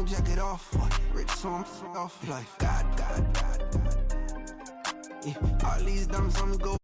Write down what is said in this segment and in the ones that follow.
can't jack it off. Rich, so I'm off life. God. Yeah, all these diamonds on me go.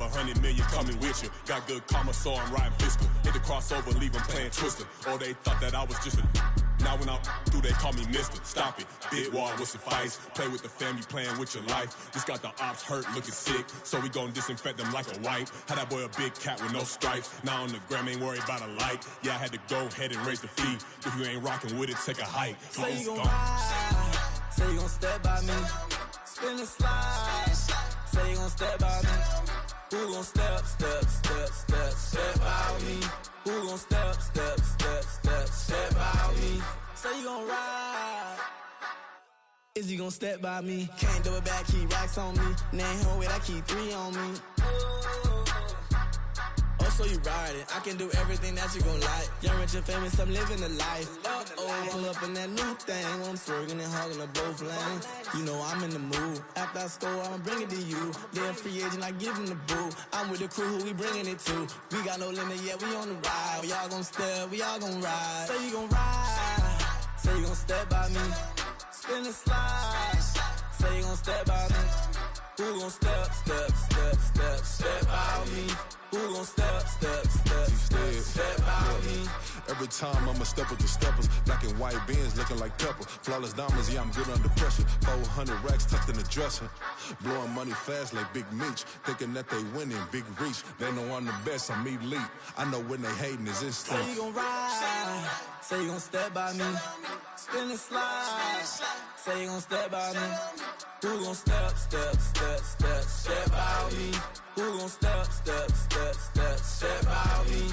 $100 million coming with you. Got good karma, so I'm riding fiscal. Hit the crossover, leave them playing Twister. Or they thought that I was just a. Now when I do, they call me Mister. Stop it. Big wall with suffice. Play with the family, playing with your life. Just got the ops hurt, looking sick. So we gon' disinfect them like a wipe. Had that boy a big cat with no stripes. Now on the gram, ain't worried about a light. Yeah, I had to go ahead and raise the fee. If you ain't rocking with it, take a hike. Say you gon' ride. Say you gon' step by me. Spin and slide. Say you gon' step by me. Who gon' step by me? Who gon' step by me? Say you gon' ride. Is he gon' step by me? Can't do it back, keep racks on me. Name him with, I keep 3 on me. Oh, so you riding. I can do everything that you gon' like. Young, rich, and famous, I'm living the life. Pull up in that new thing when I'm swerving and hogging the both lanes. You know I'm in the mood. After I score, I'ma bring it to you. They're a free agent, I give him the boo. I'm with the crew, who we bringing it to. We got no limit, yeah, we on the ride. We all gon' step, we all gon' ride. Say you gon' ride. Say you gon' step by me. Spin and slide. Say you gon' step by me. Who gon' step by me? Who gon' step by me? Every time I'ma step with the steppers. Black and white beans looking like pepper. Flawless diamonds, yeah, I'm good under pressure. 400 racks tucked in the dresser. Blowing money fast like Big Meech. Thinking that they winning, big reach. They know I'm the best, I'm elite. I know when they hating is instinct. Say you gon' ride. Say you gon' step by me. Spin and slide. Say you gon' step by me. Who gon' step by me? Who gon' step by me?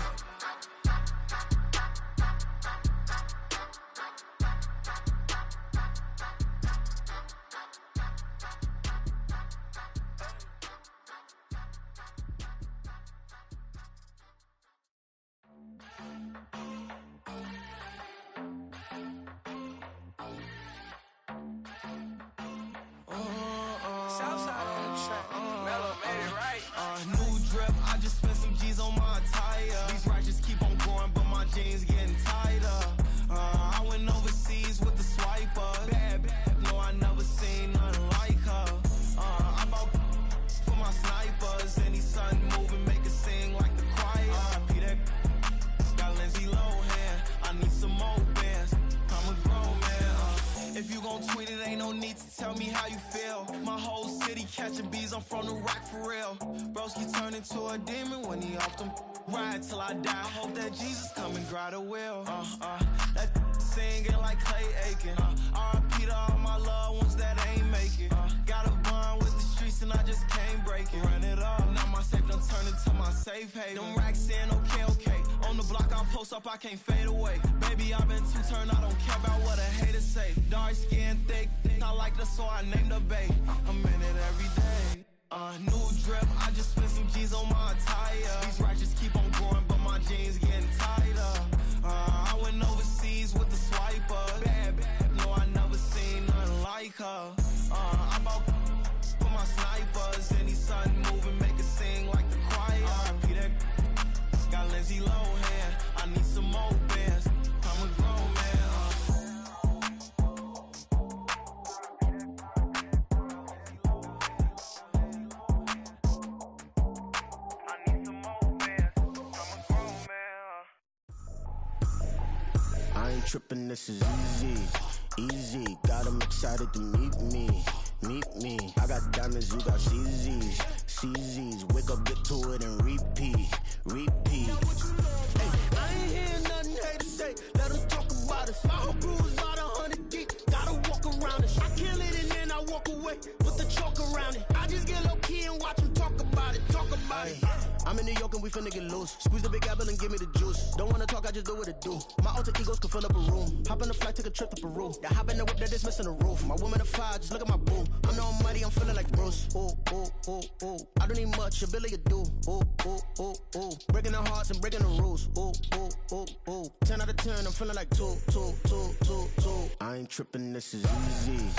New drip, I just spent some G's on my attire. These righteous keep on going, but my jeans getting tighter. I went overseas with the swiper. Bad, no, I never seen nothing like her. I bought for my snipers. Any sun moving, make it sing like the choir. Peter got Lindsay Lohan. I need some more bands. I'm a grown man. If you gon' tweet it, ain't no need to tell me how you feel. My whole city catching bees, I'm from the rock for real. Broski turn into a demon when he off them. Ride till I die. I hope that Jesus come and dry the wheel. That singing like Clay Aiken. R.I.P. to all my loved ones that ain't make it. Got a bond with the streets and I just can't break it. Run it up, now my safe done turn into my safe haven. Them racks in, okay. On the block I post up, I can't fade away. Baby, I've been too turned, I don't care about what a hater say. Dark skin, thick, I like the so I named the bay. I'm in it every day. New drip, I just spent some G's on my attire. These righteous keep on growing, but my jeans getting tighter. I went I bought for my snipers. Any sudden moving, make it sing like the choir. RP that got Lindsay Lohan. I need some more bands. I'm a grown man. I ain't tripping, this is easy, easy. Got 'em excited to meet me, meet me. I got diamonds, you got CZs, CZs. Wake up, get to it and repeat, repeat. Hey, I ain't hearing nothing haters say. Let them talk about us. My whole crew is about 100 deep. Gotta walk around it. I kill it and then I walk away. Put the chalk around it. I just get low key and watch them talk about it. Talk about it. I'm in New York and we finna get loose. Squeeze the big apple and give me the juice. Don't wanna talk, I just do what it do. My alter egos can fill up a room. Hop on the flight, take a trip to Peru. Yeah, hop in the whip that is missing the roof. My woman a fire, just look at my boo. I'm no money, I'm feeling like Bruce. Ooh, ooh, ooh, ooh. I don't need much, ability to do. Ooh, ooh, ooh, ooh. Breaking the hearts and breaking the rules. Ooh, ooh, ooh, ooh. 10 out of 10, I'm feeling like 2, 2, 2, 2, 2. I ain't tripping, this is easy,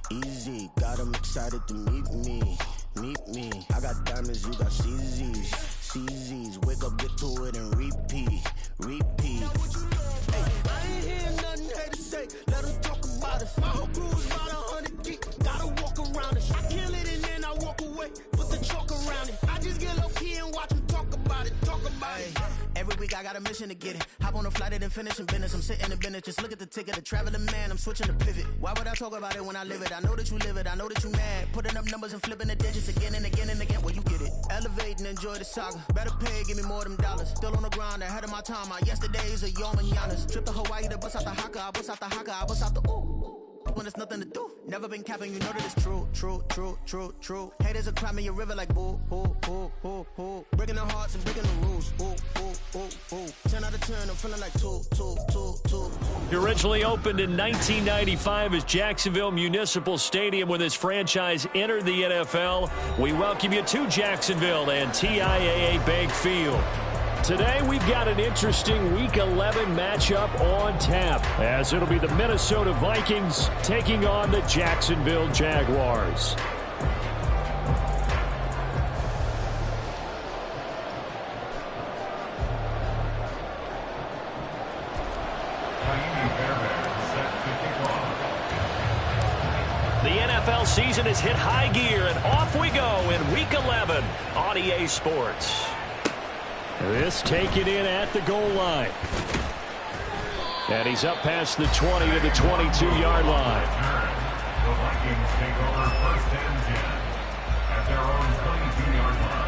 easy. Got 'em excited to meet me, meet me. I got diamonds, you got CZs, CZs. Wake up, get to it and repeat, repeat. Hey, I ain't hearing nothing haters say. Let them talk about us. My whole crew is about 100 deep. Gotta walk around it. I kill it and then I walk away. Put the chalk around it. I just get low key and watch them talk about it. Talk about it. Every week I got a mission to get it. Hop on a flight and then finish in business. I'm sitting in business. Just look at the ticket. The traveling man. I'm switching to pivot. Why would I talk about it when I live it? I know that you live it. I know that you mad. Putting up numbers and flipping the digits again and again and again. Well, you get it. Elevate and enjoy the saga. Better pay, give me more them dollars. Still on the grind, ahead of my time. My yesterdays are yo mananas. Trip to Hawaii to bust out the haka. I bust out the haka. I bust out the ooh. When there's nothing to do. Never been capping, you know that it's true, true, true, true, true. Haters are crying in your river like boo, boo, boo, boo, boo. Breaking their hearts and breaking the rules. Ooh, ooh, ooh, ooh. 10 out of 10, I'm feeling like 2, 2, 2, 2. He originally opened in 1995 as Jacksonville Municipal Stadium when this franchise entered the NFL. We welcome you to Jacksonville and TIAA Bank Field. Today, we've got an interesting Week 11 matchup on tap, as it'll be the Minnesota Vikings taking on the Jacksonville Jaguars. The NFL season has hit high gear, and off we go in Week 11 on EA Sports. This taken in at the goal line. And he's up past the 20 to the 22-yard line. The Vikings take over first and 10 at their own 22-yard line.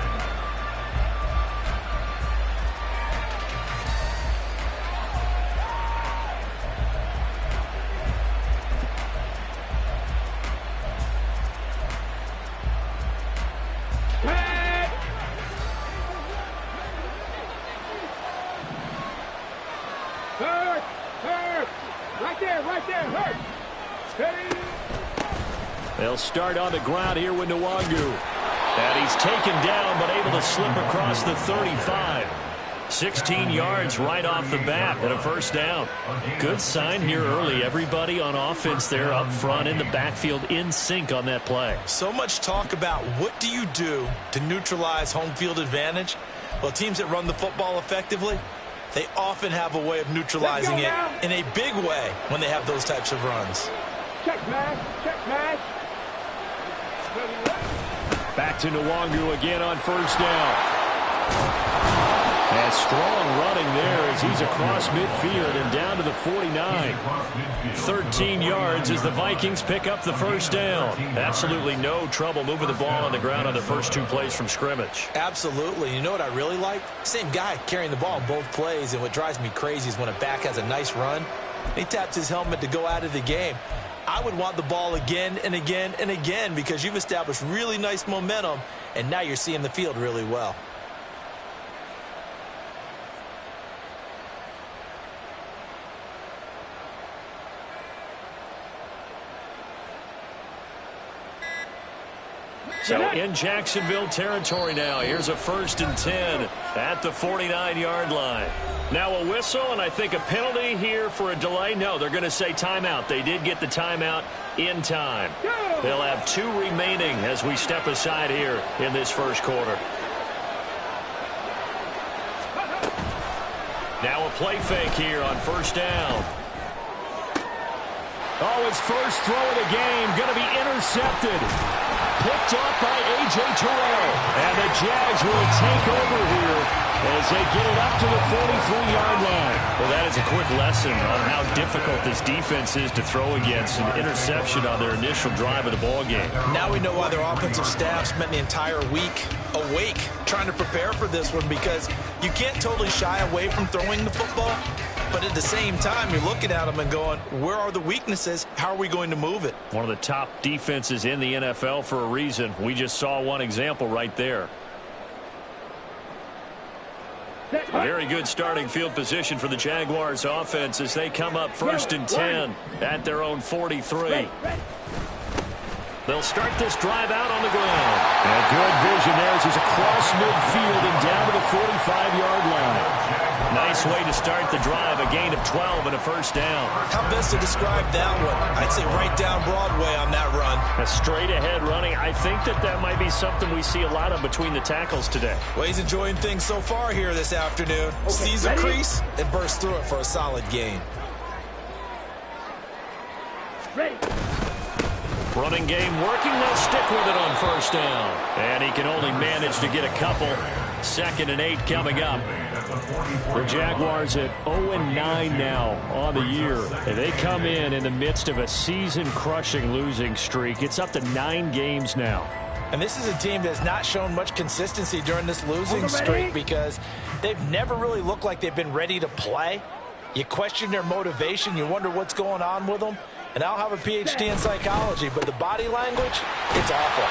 They'll start on the ground here with Nwangu. And he's taken down, but able to slip across the 35. 16 yards right off the bat and a first down. Good sign here early. Everybody on offense there up front in the backfield in sync on that play. So much talk about what do you do to neutralize home field advantage? Well, teams that run the football effectively, they often have a way of neutralizing it in a big way when they have those types of runs. Check match, check match. Back to Nwangu again on first down. And strong running there as he's across midfield and down to the 49. 13 yards as the Vikings pick up the first down. Absolutely no trouble moving the ball on the ground on the first two plays from scrimmage. Absolutely. You know what I really like? Same guy carrying the ball in both plays, and what drives me crazy is when a back has a nice run, he taps his helmet to go out of the game. I would want the ball again and again and again because you've established really nice momentum, and now you're seeing the field really well. So in Jacksonville territory now, here's a 1st and 10 at the 49-yard line. Now a whistle, and I think a penalty here for a delay. No, they're going to say timeout. They did get the timeout in time. They'll have 2 remaining as we step aside here in this first quarter. Now a play fake here on first down. Oh, his first throw of the game going to be intercepted. Picked up by A.J. Terrell. And the Jags will take over here as they get it up to the 43-yard line. Well, that is a quick lesson on how difficult this defense is to throw against. An interception on their initial drive of the ball game. Now we know why their offensive staff spent the entire week awake trying to prepare for this one, because you can't totally shy away from throwing the football. But at the same time, you're looking at them and going, where are the weaknesses? How are we going to move it? One of the top defenses in the NFL for a reason. We just saw one example right there. Very good starting field position for the Jaguars offense as they come up 1st and 10 at their own 43. They'll start this drive out on the ground. And good vision there as he's across midfield and down to the 45-yard line. Nice way to start the drive, a gain of 12 and a first down. How best to describe that one? I'd say right down Broadway on that run. A straight-ahead running. I think that might be something we see a lot of between the tackles today. Well, he's enjoying things so far here this afternoon. Okay, sees a crease and bursts through it for a solid gain. Ready. Running game working. They'll stick with it on first down. And he can only manage to get a couple. 2nd and 8 coming up. The Jaguars at 0-9 now on the year. And they come in the midst of a season-crushing losing streak. It's up to 9 games now. And this is a team that's not shown much consistency during this losing streak because they've never really looked like they've been ready to play. You question their motivation. You wonder what's going on with them. And I'll have a PhD in psychology, but the body language, it's awful.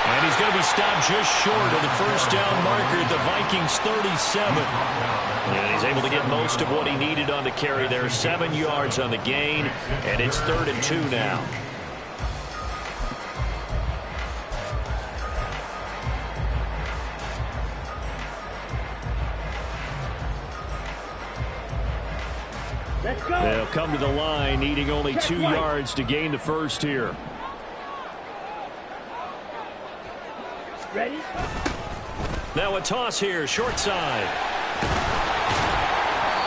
And he's going to be stopped just short of the first down marker at the Vikings 37. And he's able to get most of what he needed on the carry there. 7 yards on the gain, and it's 3rd and 2 now. They'll come to the line, needing only 2 yards to gain the first here. Ready? Now a toss here, short side.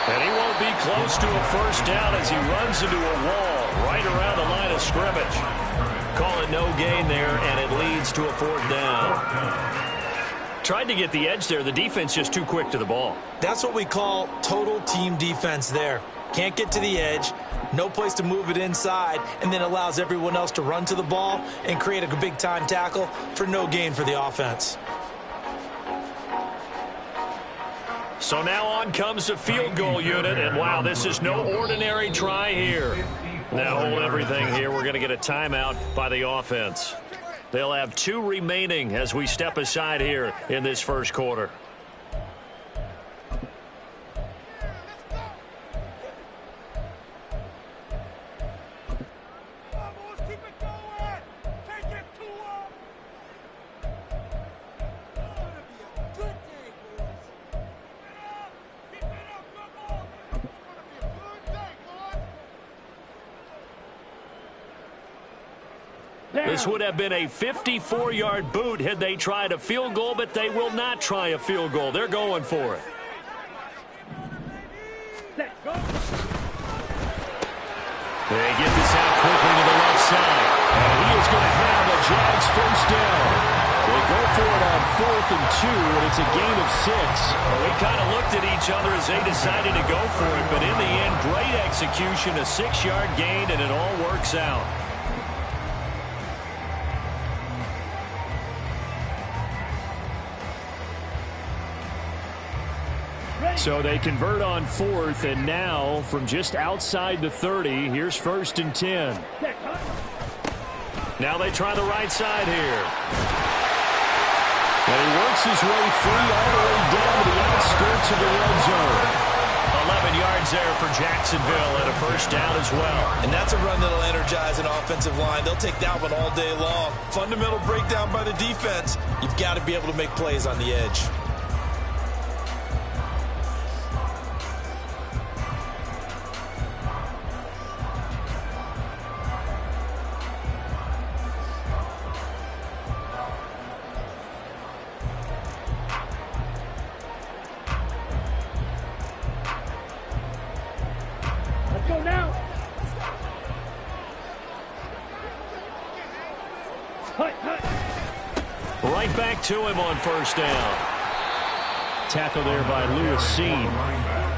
And he won't be close to a first down as he runs into a wall right around the line of scrimmage. Call it no gain there, and it leads to a 4th down. Tried to get the edge there. The defense just too quick to the ball. That's what we call total team defense there. Can't get to the edge, no place to move it inside, and then allows everyone else to run to the ball and create a big-time tackle for no gain for the offense. So now on comes the field goal unit, and wow, this is no ordinary try here. Now hold everything here. We're going to get a timeout by the offense. They'll have 2 remaining as we step aside here in this first quarter. This would have been a 54-yard boot had they tried a field goal, but they will not try a field goal. They're going for it. They get this out quickly to the left side. And he is going to have a Jags first down. They go for it on 4th and 2, and it's a gain of 6. Well, we kind of looked at each other as they decided to go for it, but in the end, great execution, a 6-yard gain, and it all works out. So they convert on 4th, and now from just outside the 30, here's 1st and 10. Now they try the right side here. And he works his way free all the way down to the outskirts of the red zone. 11 yards there for Jacksonville and a first down as well. And that's a run that'll energize an offensive line. They'll take that one all day long. Fundamental breakdown by the defense. You've got to be able to make plays on the edge. Right back to him on first down. Tackle there by Lewis Seen.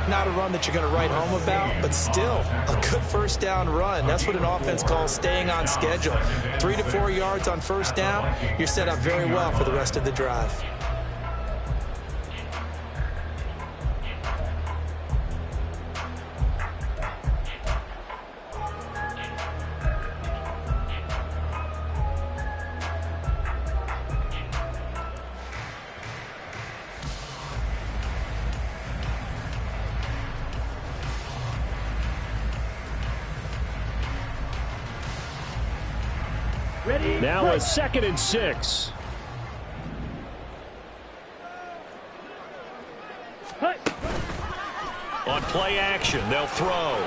Not a run that you're going to write home about, but still a good first down run. That's what an offense calls staying on schedule. 3 to 4 yards on first down, you're set up very well for the rest of the drive. Now a 2nd and 6. On play action, they'll throw.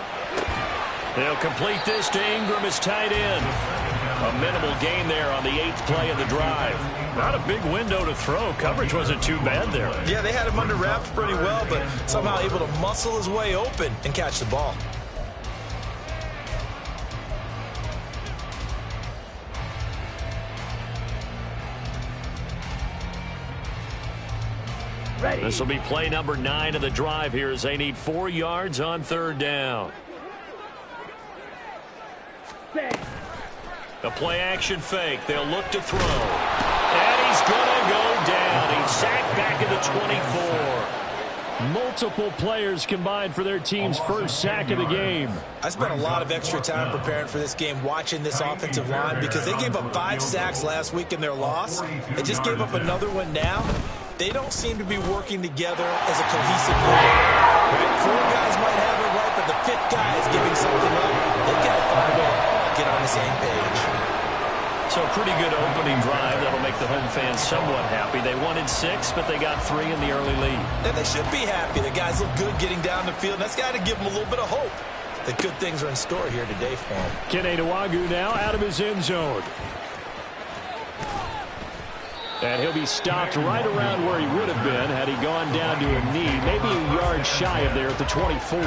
They'll complete this to Ingram as tight end. A minimal gain there on the 8th play of the drive. Not a big window to throw. Coverage wasn't too bad there. Yeah, they had him under wraps pretty well, but somehow able to muscle his way open and catch the ball. This will be play number 9 of the drive here as they need 4 yards on 3rd down. The play action fake. They'll look to throw. And he's going to go down. He's sacked back at the 24. Multiple players combined for their team's first sack of the game. I spent a lot of extra time preparing for this game, watching this offensive line, because they gave up 5 sacks last week in their loss. They just gave up another one now. They don't seem to be working together as a cohesive unit. Right? 4 guys might have it right, but the 5th guy is giving something up. They've got to find a way to get on the same page. So a pretty good opening drive that'll make the home fans somewhat happy. They wanted 6, but they got 3 in the early lead. And they should be happy. The guys look good getting down the field. That's got to give them a little bit of hope that good things are in store here today for them. Kene Nwangwu now out of his end zone. And he'll be stopped right around where he would have been had he gone down to a knee, maybe a yard shy of there at the 24.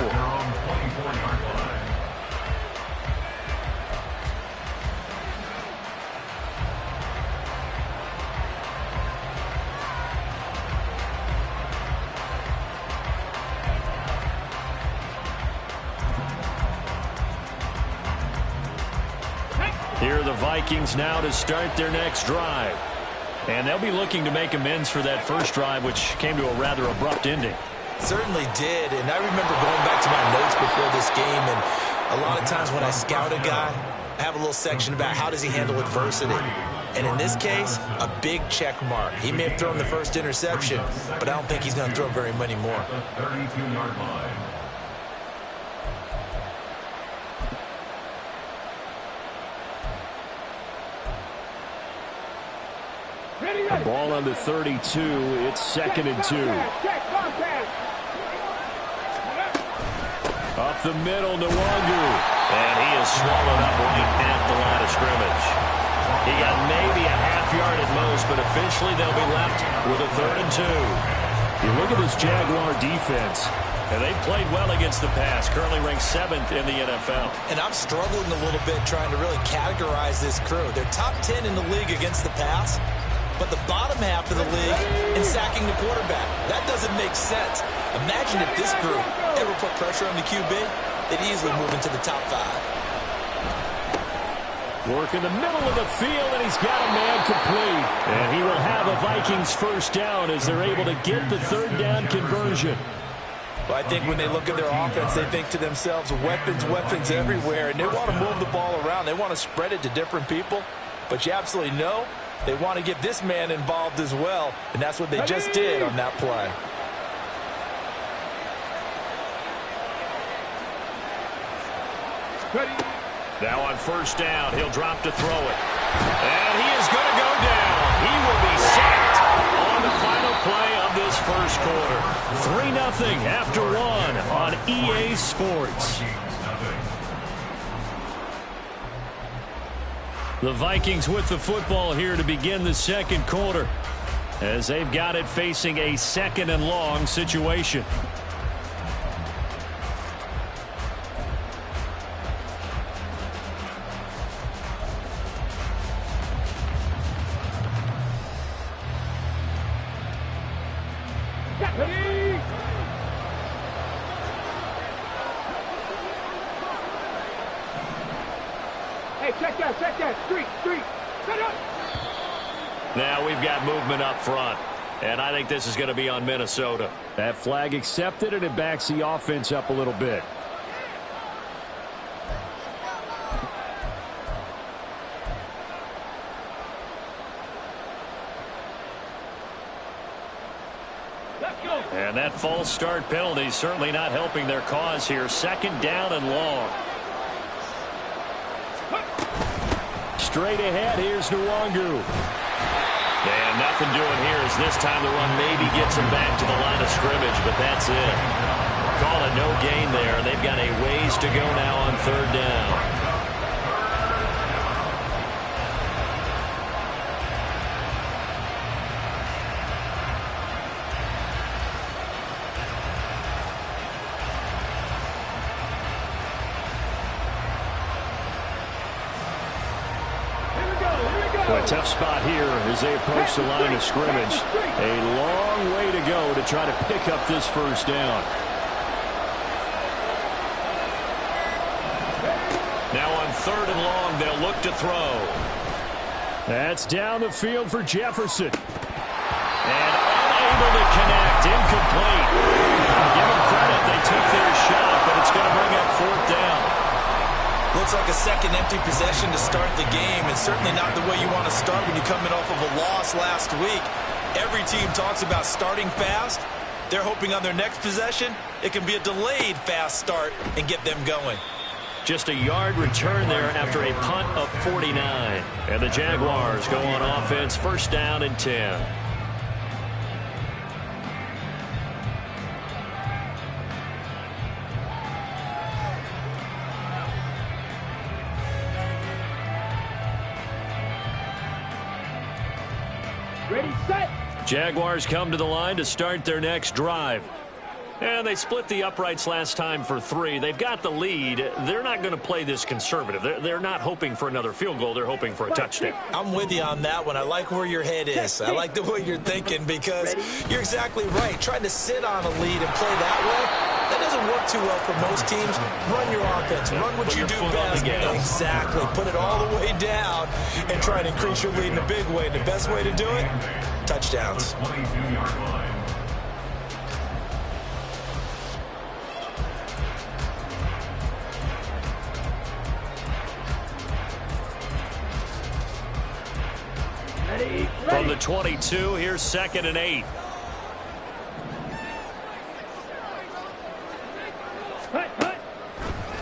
Here are the Vikings now to start their next drive. And they'll be looking to make amends for that first drive, which came to a rather abrupt ending. Certainly did, and I remember going back to my notes before this game, and a lot of times when I scout a guy, I have a little section about how does he handle adversity. And in this case, a big check mark. He may have thrown the first interception, but I don't think he's going to throw very many more. The 32-yard line. Ball on the 32. It's 2nd and 2. Up the middle, Nwangwu. And he is swallowed up right at the line of scrimmage. He got maybe a half yard at most, but officially they'll be left with a 3rd and 2. You look at this Jaguar defense, and they played well against the pass, currently ranked 7th in the NFL. And I'm struggling a little bit trying to really categorize this crew. They're top 10 in the league against the pass, but the bottom half of the league in sacking the quarterback. That doesn't make sense. Imagine if this group ever put pressure on the QB, they'd easily move into the top 5. Work in the middle of the field, and he's got a man complete. And he will have a Vikings first down as they're able to get the 3rd down conversion. Well, I think when they look at their offense, they think to themselves, weapons, weapons everywhere, and they want to move the ball around. They want to spread it to different people, but you absolutely know they want to get this man involved as well, and that's what they just did on that play. Now on first down, he'll drop to throw it. And he is going to go down. He will be sacked on the final play of this first quarter. 3-0 after 1 on EA Sports. The Vikings with the football here to begin the second quarter, as they've got it facing a 2nd and long situation. Hey, check that. Street. Set up. Now we've got movement up front. And I think this is going to be on Minnesota. That flag accepted, and it backs the offense up a little bit. And that false start penalty is certainly not helping their cause here. 2nd down and long. Straight ahead, here's Nwangu. And nothing doing here as this time the run maybe gets him back to the line of scrimmage, but that's it. Call it no gain there. They've got a ways to go now on 3rd down. A tough spot here as they approach the line of scrimmage. A long way to go to try to pick up this 1st down. Now on 3rd and long, they'll look to throw. That's down the field for Jefferson. And unable to connect. Incomplete. Give them credit. They took their shot, but it's going to bring up 4th down. Looks like a second empty possession to start the game, and certainly not the way you want to start when you're coming off of a loss last week. Every team talks about starting fast. They're hoping on their next possession it can be a delayed fast start and get them going. Just a yard return there after a punt of 49. And the Jaguars go on offense, 1st down and 10. Ready, set. Jaguars come to the line to start their next drive. And they split the uprights last time for 3. They've got the lead. They're not going to play this conservative. They're not hoping for another field goal. They're hoping for a touchdown. I'm with you on that one. I like where your head is. I like the way you're thinking because you're exactly right. Trying to sit on a lead and play that way, that doesn't work too well for most teams. Run your offense. Run what you do best. Exactly. Put it all the way down and try and increase your lead in a big way. The best way to do it, touchdowns. 22-yard line. From the 22, here's 2nd and 8.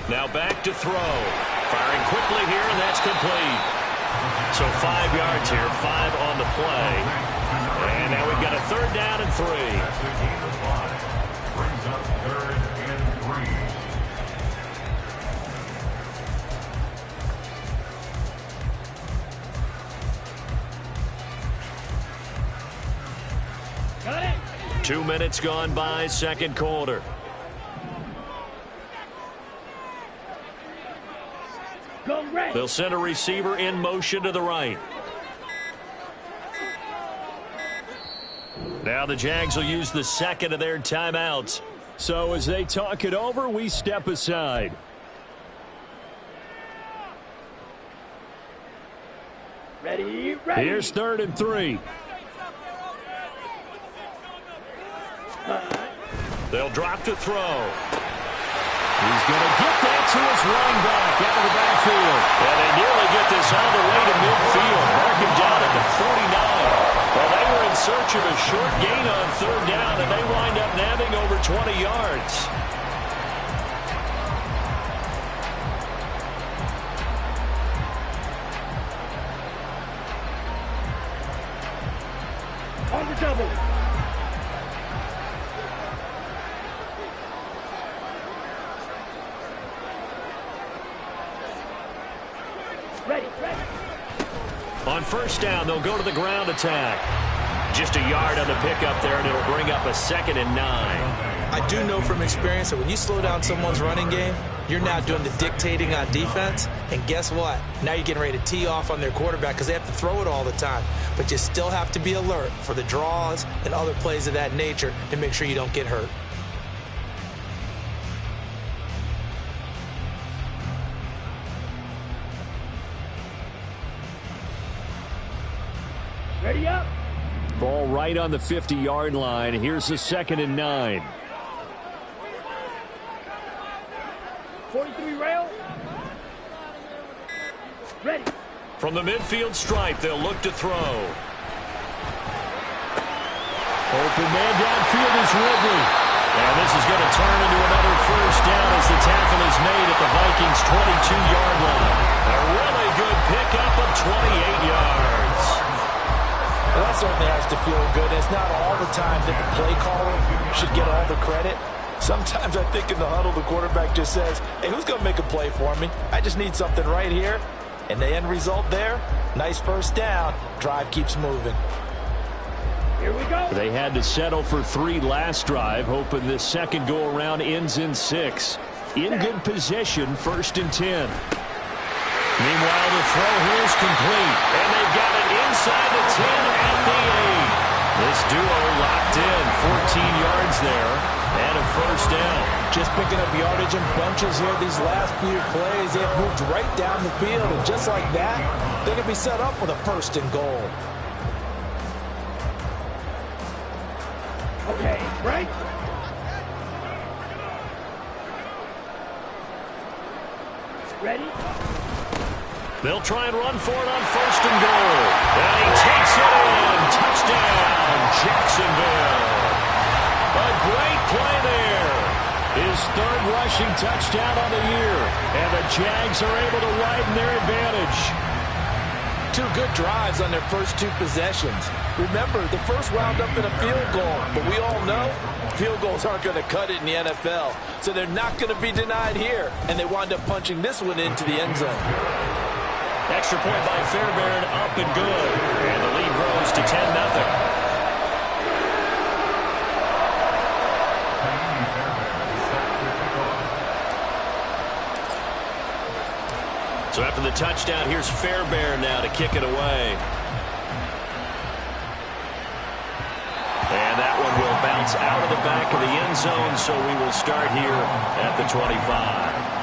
Now back to throw. Firing quickly here, and that's complete. So 5 yards here, 5 on the play. And now we've got a 3rd down and 3. That's the gain of 5. Brings up 3rd and 3. Got it. 2 minutes gone by, 2nd quarter. Go red. They'll send a receiver in motion to the right. Now the Jags will use the 2nd of their timeouts. So as they talk it over, we step aside. Ready. Here's 3rd and 3. They'll drop to throw. He's going to get that to his running back out of the backfield. And they nearly get this all the way to midfield. Mark him down at the 49. Well, they were in search of a short gain on 3rd down, and they wind up nabbing over 20 yards. On the double. Ready. On 1st down, they'll go to the ground attack. Just a yard on the pickup there, and it'll bring up a 2nd and 9. I do know from experience that when you slow down someone's running game, you're now doing the dictating on defense. And guess what? Now you're getting ready to tee off on their quarterback because they have to throw it all the time. But you still have to be alert for the draws and other plays of that nature to make sure you don't get hurt. Ready up. Ball right on the 50-yard line. Here's the 2nd and 9. 43 rail. Ready. From the midfield stripe, they'll look to throw. Open man downfield is Ridley. And this is going to turn into another first down as the tackle is made at the Vikings' 22-yard line. A really good pickup of 28 yards. Well, that certainly has to feel good. It's not all the time that the play caller should get all the credit. Sometimes I think in the huddle, the quarterback just says, hey, who's going to make a play for me? I just need something right here. And the end result there, nice first down. Drive keeps moving. Here we go. They had to settle for 3 last drive, hoping this second go-around ends in 6. In good position, 1st and 10. Meanwhile, the throw here is complete. And they've got it inside the 10 at the 8. This duo locked in, 14 yards there, and a first down. Just picking up yardage in bunches here. These last few plays, they've moved right down the field. And just like that, they can be set up with a 1st and goal. Okay, right. Ready. They'll try and run for it on 1st and goal. And he takes it in. Touchdown, Jacksonville. A great play there. His 3rd rushing touchdown on the year. And the Jags are able to widen their advantage. 2 good drives on their first 2 possessions. Remember, the first wound up in a field goal, but we all know field goals aren't going to cut it in the NFL, so they're not going to be denied here, and they wind up punching this one into the end zone. Extra point by Fairbairn, up and good, and the lead grows to 10-0. So after the touchdown, here's Fairbairn now to kick it away. And that one will bounce out of the back of the end zone, so we will start here at the 25.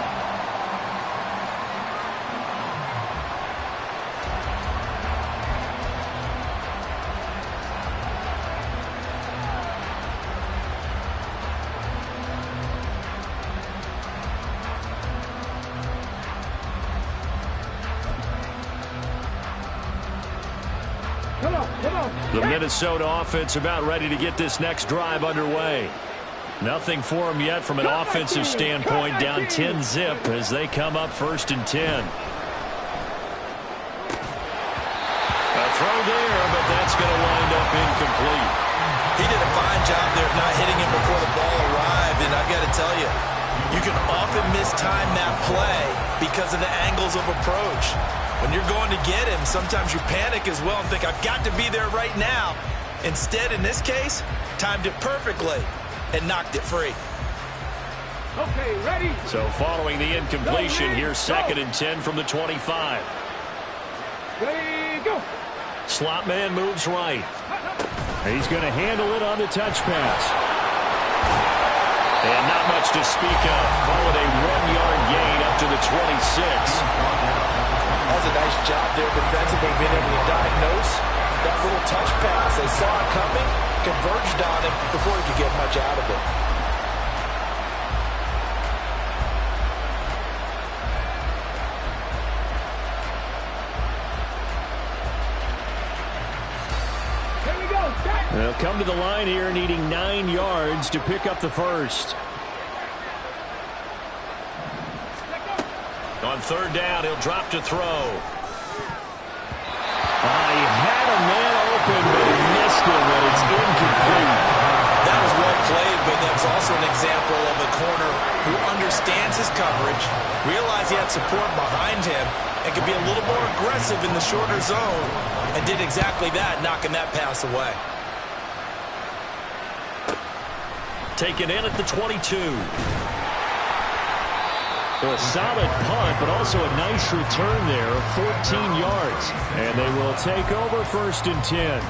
The Minnesota offense about ready to get this next drive underway. Nothing for them yet from an offensive standpoint, down 10-zip as they come up 1st and 10. A throw there, but that's going to wind up incomplete. He did a fine job there of not hitting him before the ball arrived, and I've got to tell you, you can often mistime that play because of the angles of approach. When you're going to get him, sometimes you panic as well and think, I've got to be there right now. Instead, in this case, timed it perfectly and knocked it free. Okay, ready. So following the incompletion, here's 2nd and 10 from the 25. Ready, go. Slot man moves right. He's going to handle it on the touch pass. And not much to speak of. Call it a 1-yard gain up to the 26. That was a nice job there defensively, being able to diagnose that little touch pass. They saw it coming, converged on it before he could get much out of it. Here we go. They'll come to the line here needing 9 yards to pick up the first. On 3rd down, he'll drop to throw. He had a man open, but he missed him, and it's incomplete. That was well played, but that's also an example of a corner who understands his coverage, realized he had support behind him, and could be a little more aggressive in the shorter zone, and did exactly that, knocking that pass away. Taken in at the 22. A solid punt, but also a nice return there of 14 yards. And they will take over 1st and 10.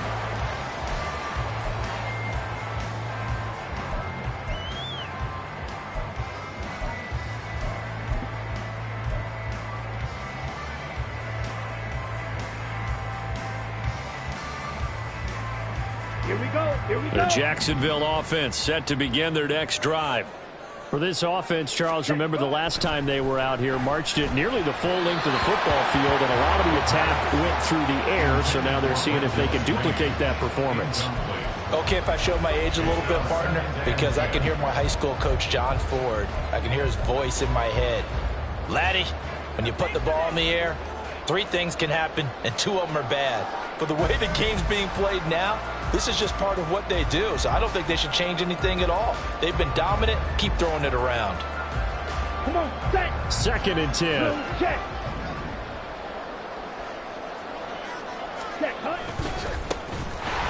Here we go. Here we go. The Jacksonville offense set to begin their next drive. For this offense, Charles, remember the last time they were out here, marched it nearly the full length of the football field, and a lot of the attack went through the air, so now they're seeing if they can duplicate that performance. Okay, if I show my age a little bit, partner, because I can hear my high school coach, John Ford. I can hear his voice in my head. Laddie, when you put the ball in the air, 3 things can happen, and 2 of them are bad. But the way the game's being played now, this is just part of what they do, so I don't think they should change anything at all. They've been dominant. Keep throwing it around. Come on, set. 2nd and 10. Check. Set, cut.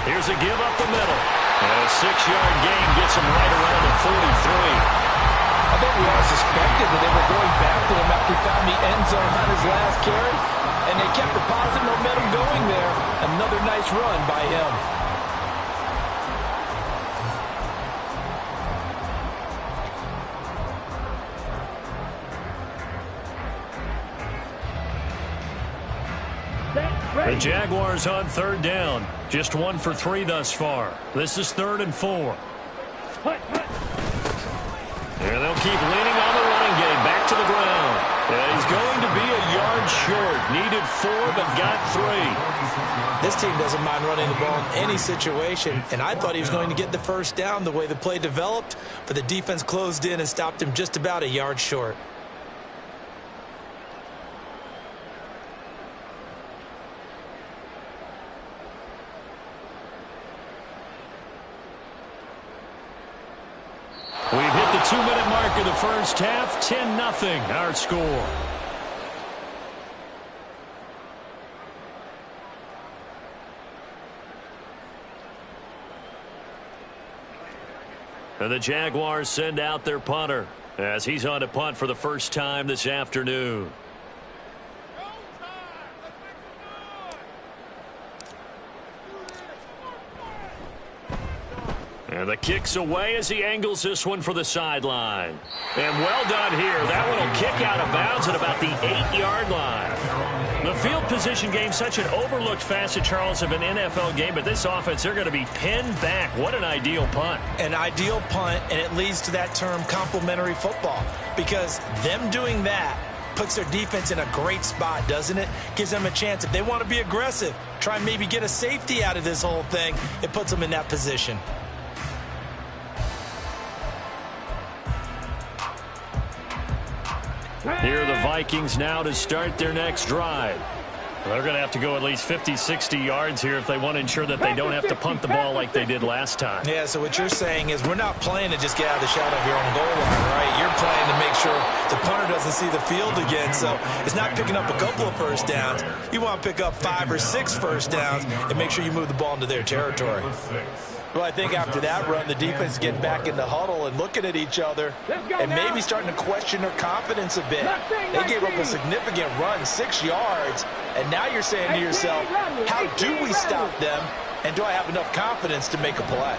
Here's a give up the middle. And a 6-yard gain gets him right around the 43. I think we all suspected that they were going back to him after he found the end zone on his last carry, and they kept the positive momentum going there. Another nice run by him. The Jaguars on 3rd down. Just 1 for 3 thus far. This is 3rd and 4. And they'll keep leaning on the running game. Back to the ground. He's going to be a yard short. Needed 4, but got 3. This team doesn't mind running the ball in any situation, and I thought he was going to get the first down the way the play developed, but the defense closed in and stopped him just about a yard short. We've hit the 2-minute mark of the first half. 10-0 our score. And the Jaguars send out their punter as he's on to punt for the first time this afternoon. And the kick's away as he angles this one for the sideline. And well done here. That one will kick out of bounds at about the 8-yard line. The field position game, such an overlooked facet, Charles, of an NFL game, but this offense, they're going to be pinned back. What an ideal punt. An ideal punt, and it leads to that term complementary football, because them doing that puts their defense in a great spot, doesn't it? Gives them a chance. If they want to be aggressive, try and maybe get a safety out of this whole thing, it puts them in that position. Here are the Vikings now to start their next drive. They're going to have to go at least 50, 60 yards here if they want to ensure that they don't have to punt the ball like they did last time. Yeah, so what you're saying is we're not playing to just get out of the shadow of your own goal line, right? You're playing to make sure the punter doesn't see the field again. So it's not picking up a couple of first downs. You want to pick up 5 or 6 first downs and make sure you move the ball into their territory. Well, I think after that run, the defense is getting back in the huddle and looking at each other and maybe starting to question their confidence a bit. They gave up a significant run, 6 yards, and now you're saying to yourself, how do we stop them, and do I have enough confidence to make a play?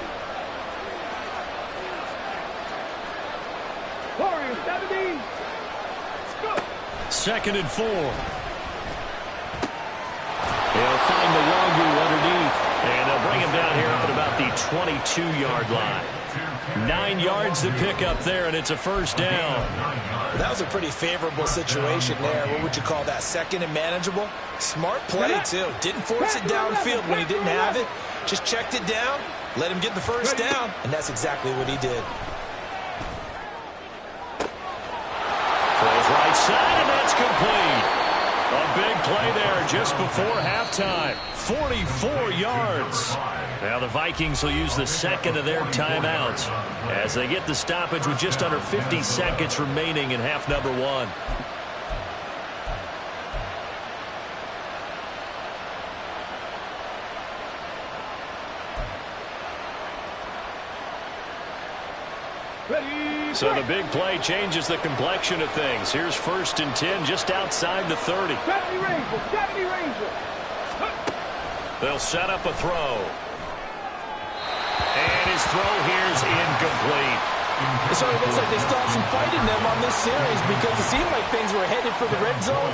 Warriors 70. 2nd and 4. They'll find the longer underneath. And they'll bring him down here up at about the 22-yard line. 9 yards to pick up there, and it's a first down. That was a pretty favorable situation there. What would you call that? 2nd and manageable? Smart play, too. Didn't force it downfield when he didn't have it. Just checked it down, let him get the first down, and that's exactly what he did. Throws right side, and that's complete. A big play there just before halftime. 44 yards. Now the Vikings will use the 2nd of their timeouts as they get the stoppage with just under 50 seconds remaining in half number 1. So the big play changes the complexion of things. Here's 1st and 10 just outside the 30. 70 Rangers. They'll set up a throw. And his throw here's incomplete. So it looks like they still have some fight in them on this series because it seemed like things were headed for the red zone.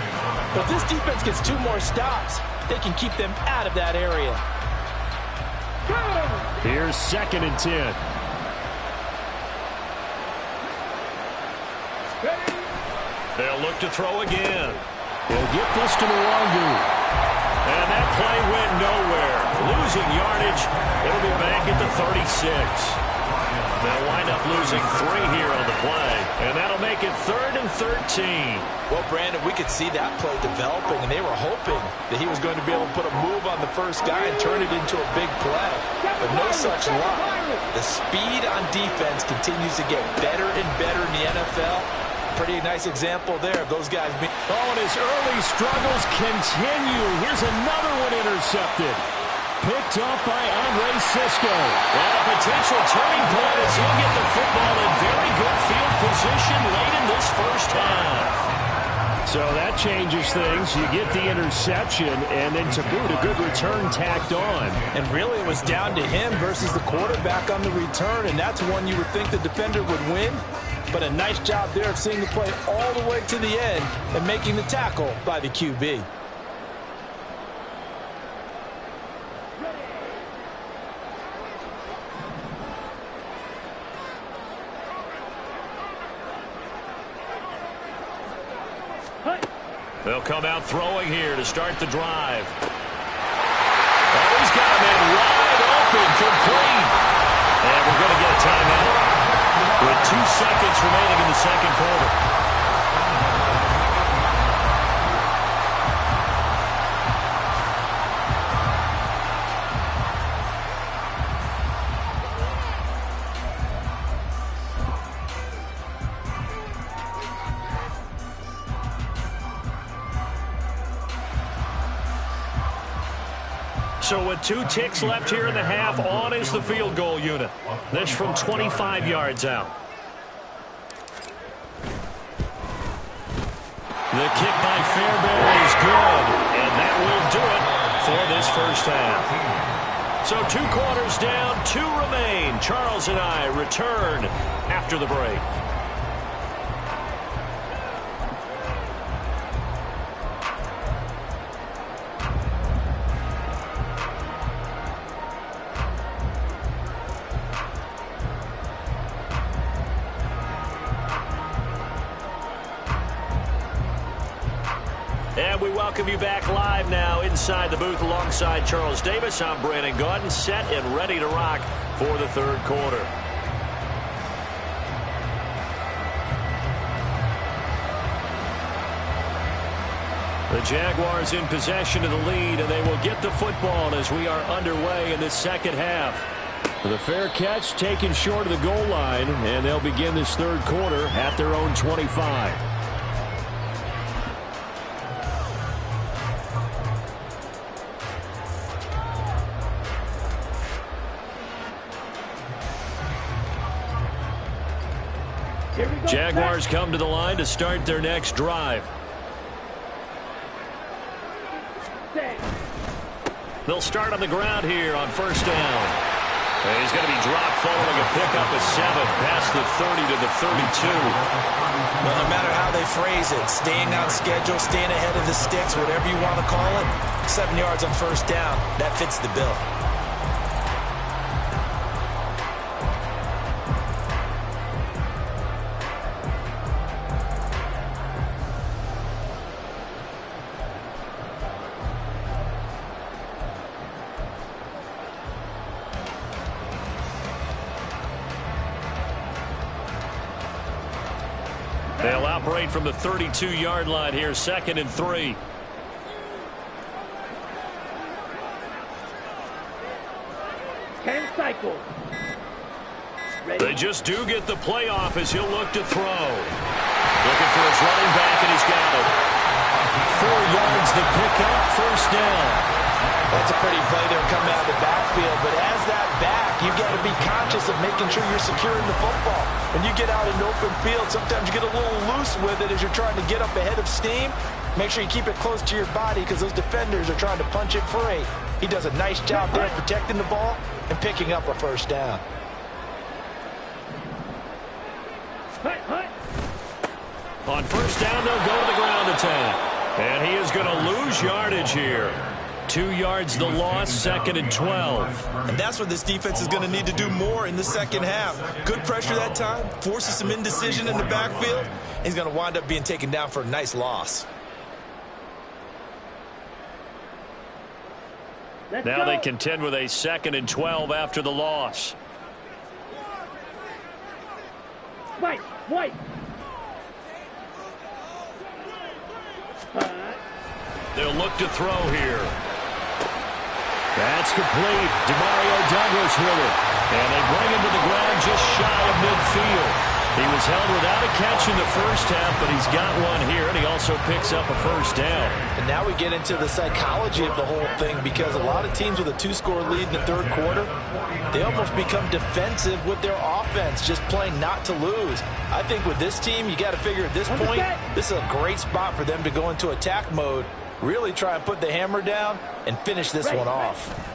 But if this defense gets 2 more stops, they can keep them out of that area. Here's 2nd and 10. They'll look to throw again. They'll get this to Mwangu. And that play went nowhere. Losing yardage. It'll be back at the 36. They'll wind up losing 3 here on the play. And that'll make it 3rd and 13. Well, Brandon, we could see that play developing, and they were hoping that he was going to be able to put a move on the first guy and turn it into a big play. But no such luck. The speed on defense continues to get better and better in the NFL. Pretty nice example there of those guys being... Oh, and his early struggles continue. Here's another one intercepted. Picked up by Andre Cisco. And a potential turning point as he'll get the football in very good field position late in this first half. So that changes things. You get the interception, and then to boot, a good return tacked on. And really, it was down to him versus the quarterback on the return, and that's one you would think the defender would win. But a nice job there of seeing the play all the way to the end and making the tackle by the QB. They'll come out throwing here to start the drive. Oh, he's got a man wide open, complete. And we're going to get a timeout with 2 seconds remaining in the second quarter. So with 2 ticks left here in the half, on is the field goal unit. This from 25 yards out. The kick by Fairbairn is good, and that will do it for this first half. So 2 quarters down, 2 remain. Charles and I return after the break. And we welcome you back live now inside the booth alongside Charles Davis. I'm Brandon Gaudin, set and ready to rock for the third quarter. The Jaguars in possession of the lead, and they will get the football as we are underway in the second half. The fair catch taken short of the goal line, and they'll begin this third quarter at their own 25. Jaguars come to the line to start their next drive. They'll start on the ground here on first down. And he's going to be dropped following a pickup of 7 past the 30 to the 32. Well, no matter how they phrase it, staying on schedule, staying ahead of the sticks, whatever you want to call it, 7 yards on first down, that fits the bill. They'll operate from the 32-yard line here, 2nd and 3. Cycle. They just do get the play off as he'll look to throw. Looking for his running back, and he's got it. 4 yards the pickup, first down. That's a pretty play there coming out of the backfield, but as that back, you got to be conscious of making sure you're securing the football. When you get out in open field, sometimes you get a little loose with it as you're trying to get up ahead of steam. Make sure you keep it close to your body because those defenders are trying to punch it free. He does a nice job there protecting the ball and picking up a first down. On first down, they'll go to the ground attack. And he is going to lose yardage here. 2 yards the loss, 2nd and 12. And that's what this defense is going to need to do more in the second half. Good pressure that time, forces some indecision in the backfield. He's going to wind up being taken down for a nice loss. Now they contend with a 2nd and 12 after the loss. White. They'll look to throw here. That's complete. Demario Douglas with it. And they bring him to the ground just shy of midfield. He was held without a catch in the first half, but he's got one here, and he also picks up a first down. And now we get into the psychology of the whole thing, because a lot of teams with a 2-score lead in the third quarter, they almost become defensive with their offense, just playing not to lose. I think with this team, you got to figure at this point, this is a great spot for them to go into attack mode, really try and put the hammer down and finish this one off.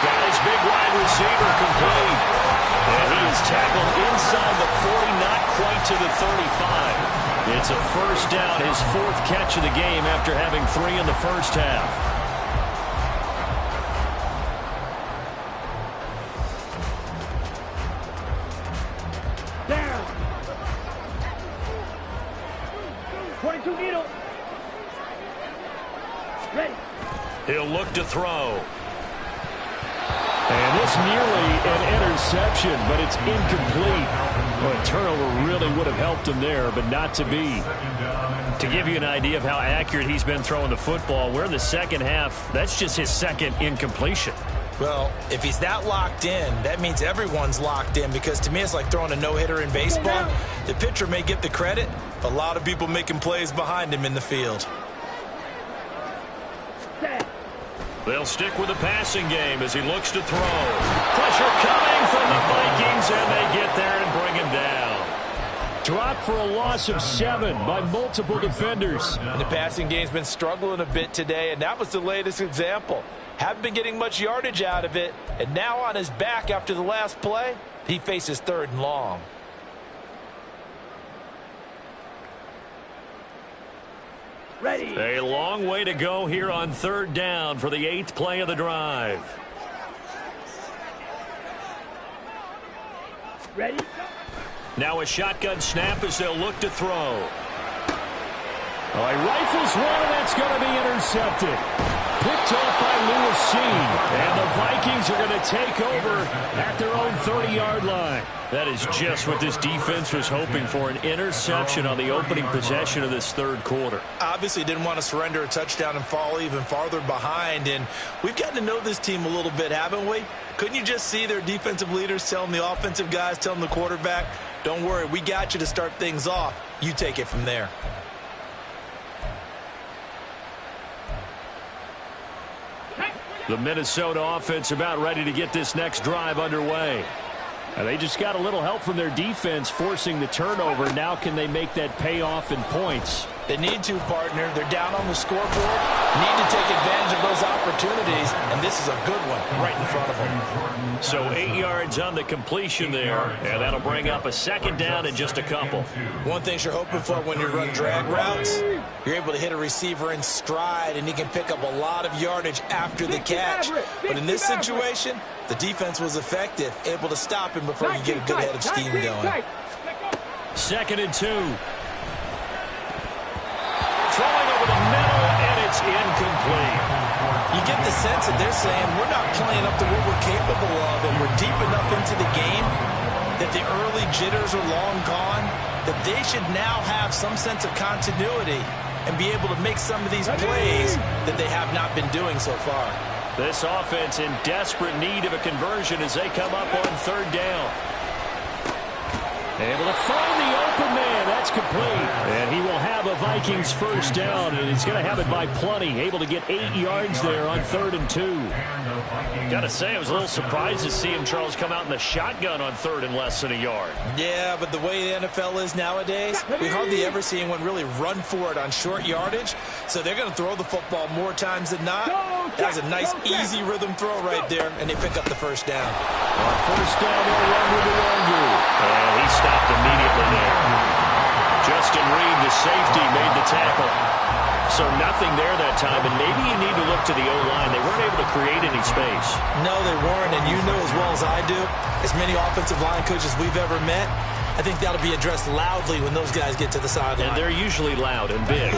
Got his big wide receiver complete. And he is tackled inside the 40, not quite to the 35. It's a first down, his 4th catch of the game after having 3 in the first half. Down. 22 needle. Ready. He'll look to throw. And this nearly an interception, but it's incomplete. Well, a turnover really would have helped him there, but not to be. To give you an idea of how accurate he's been throwing the football, we're in the second half. That's just his 2nd incompletion. Well, if he's that locked in, that means everyone's locked in, because to me it's like throwing a no-hitter in baseball. The pitcher may get the credit, but a lot of people making plays behind him in the field. They'll stick with the passing game as he looks to throw. Pressure coming from the Vikings, and they get there and bring him down. Dropped for a loss of 7 by multiple defenders. And the passing game's been struggling a bit today, and that was the latest example. Haven't been getting much yardage out of it, and now on his back after the last play, he faces 3rd and long. Ready. A long way to go here on 3rd down for the 8th play of the drive. Ready. Now a shotgun snap as they'll look to throw. Oh, he rifles one, and that's going to be intercepted. Picked off by Lewis Seen. And the Vikings are going to take over at their own 30-yard line. That is just what this defense was hoping for, an interception on the opening possession of this third quarter. Obviously didn't want to surrender a touchdown and fall even farther behind. And we've gotten to know this team a little bit, haven't we? Couldn't you just see their defensive leaders telling the offensive guys, telling the quarterback, don't worry, we got you to start things off. You take it from there. The Minnesota offense about ready to get this next drive underway. And they just got a little help from their defense forcing the turnover. Now can they make that pay off in points? They need to, partner. They're down on the scoreboard. Need to take advantage of those opportunities, and this is a good one right in front of them. So 8 yards on the completion there, and that'll bring up a second down in just a couple. One thing you're hoping for when you run drag routes, you're able to hit a receiver in stride, and he can pick up a lot of yardage after the catch. But in this situation, the defense was effective, able to stop him before you get a good head of steam going. 2nd and 2. Throwing over the middle, and it's incomplete. You get the sense that they're saying we're not playing up to what we're capable of, and we're deep enough into the game that the early jitters are long gone, that they should now have some sense of continuity and be able to make some of these plays that they have not been doing so far. This offense in desperate need of a conversion as they come up on third down. Able to find the open man. That's complete. And he will have a Vikings first down, and he's going to have it by plenty. Able to get 8 yards there on 3rd and 2. Got to say, I was a little surprised to see him, Charles, come out in the shotgun on 3rd and less than a yard. Yeah, but the way the NFL is nowadays, we hardly ever see anyone really run for it on short yardage. So they're going to throw the football more times than not. That was a nice, easy rhythm throw right there, and they pick up the first down. First down, they'll run with the Longu. And he stopped immediately there. Justin Reed, the safety, made the tackle. So nothing there that time, and maybe you need to look to the O-line. They weren't able to create any space. No, they weren't, and you know as well as I do, as many offensive line coaches we've ever met, I think that'll be addressed loudly when those guys get to the sideline. And they're usually loud and big.